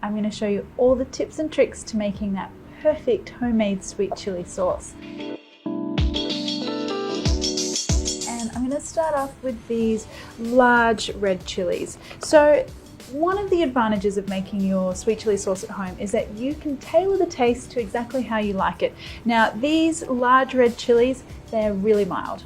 I'm going to show you all the tips and tricks to making that perfect homemade sweet chili sauce. And I'm going to start off with these large red chilies. So one of the advantages of making your sweet chili sauce at home is that you can tailor the taste to exactly how you like it. Now, these large red chilies, they're really mild.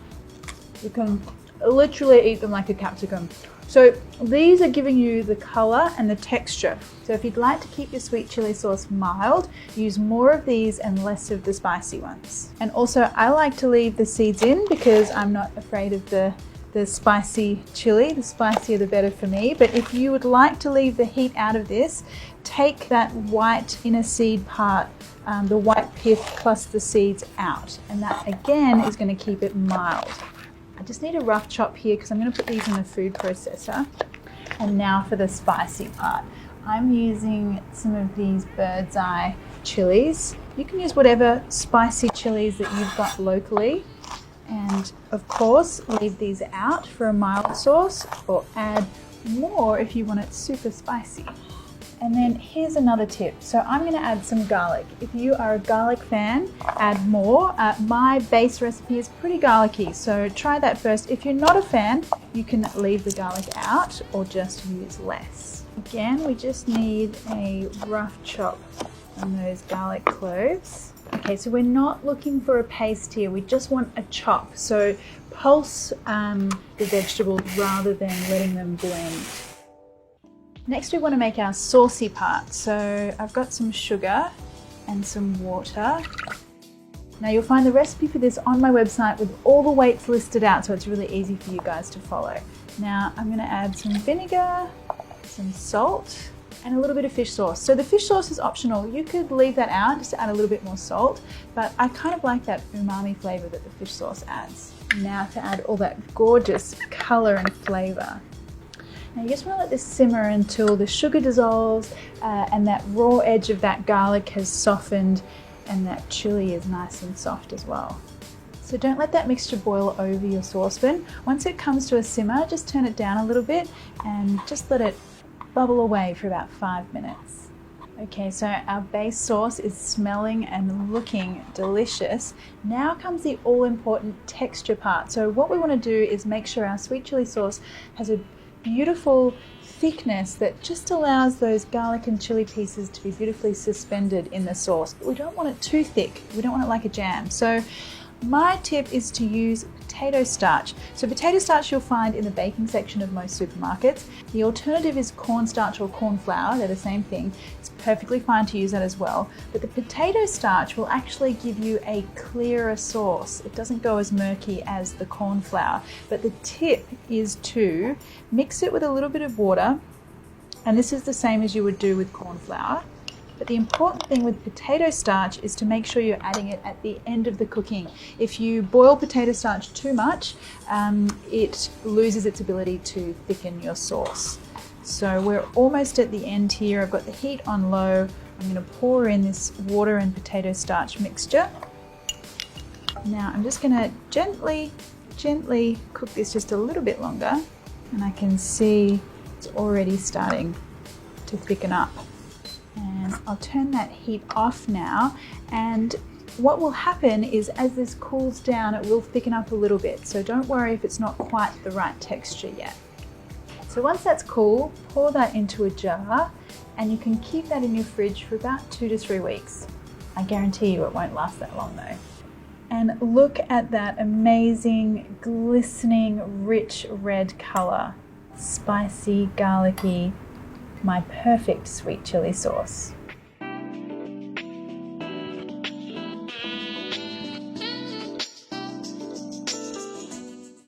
You can literally eat them like a capsicum. So these are giving you the color and the texture. So if you'd like to keep your sweet chili sauce mild, use more of these and less of the spicy ones. And also, I like to leave the seeds in because I'm not afraid of the spicy chili. The spicier the better for me. But if you would like to leave the heat out of this, take that white inner seed part, the white pith plus the seeds out. And that again is going to keep it mild. I just need a rough chop here because I'm going to put these in the food processor. And now for the spicy part. I'm using some of these Bird's Eye chilies. You can use whatever spicy chilies that you've got locally. And of course, leave these out for a mild sauce or add more if you want it super spicy. And then here's another tip. So I'm going to add some garlic. If you are a garlic fan, add more. My base recipe is pretty garlicky, so try that first. If you're not a fan, you can leave the garlic out or just use less. Again, we just need a rough chop on those garlic cloves. Okay, so we're not looking for a paste here, we just want a chop. So pulse the vegetables rather than letting them blend. Next we want to make our saucy part. So I've got some sugar and some water. Now you'll find the recipe for this on my website with all the weights listed out, so it's really easy for you guys to follow. Now I'm going to add some vinegar, some salt, and a little bit of fish sauce. So the fish sauce is optional. You could leave that out just to add a little bit more salt, but I kind of like that umami flavor that the fish sauce adds. Now to add all that gorgeous color and flavor. Now you just want to let this simmer until the sugar dissolves and that raw edge of that garlic has softened and that chili is nice and soft as well. So don't let that mixture boil over your saucepan. Once it comes to a simmer, just turn it down a little bit and just let it bubble away for about 5 minutes. Okay, so our base sauce is smelling and looking delicious. Now comes the all-important texture part. So what we want to do is make sure our sweet chili sauce has a beautiful thickness that just allows those garlic and chili pieces to be beautifully suspended in the sauce. But we don't want it too thick. We don't want it like a jam. So my tip is to use potato starch. So potato starch you'll find in the baking section of most supermarkets. The alternative is cornstarch or corn flour. They're the same thing. It's perfectly fine to use that as well. But the potato starch will actually give you a clearer sauce. It doesn't go as murky as the corn flour. But the tip is to mix it with a little bit of water. And this is the same as you would do with corn flour. But the important thing with potato starch is to make sure you're adding it at the end of the cooking. If you boil potato starch too much, it loses its ability to thicken your sauce. So we're almost at the end here. I've got the heat on low. I'm going to pour in this water and potato starch mixture. Now I'm just going to gently cook this just a little bit longer. And I can see it's already starting to thicken up. And I'll turn that heat off now, and what will happen is as this cools down it will thicken up a little bit, so don't worry if it's not quite the right texture yet. So once that's cool, pour that into a jar and you can keep that in your fridge for about 2 to 3 weeks. I guarantee you it won't last that long though. And look at that amazing, glistening, rich red color. Spicy, garlicky, my perfect sweet chili sauce.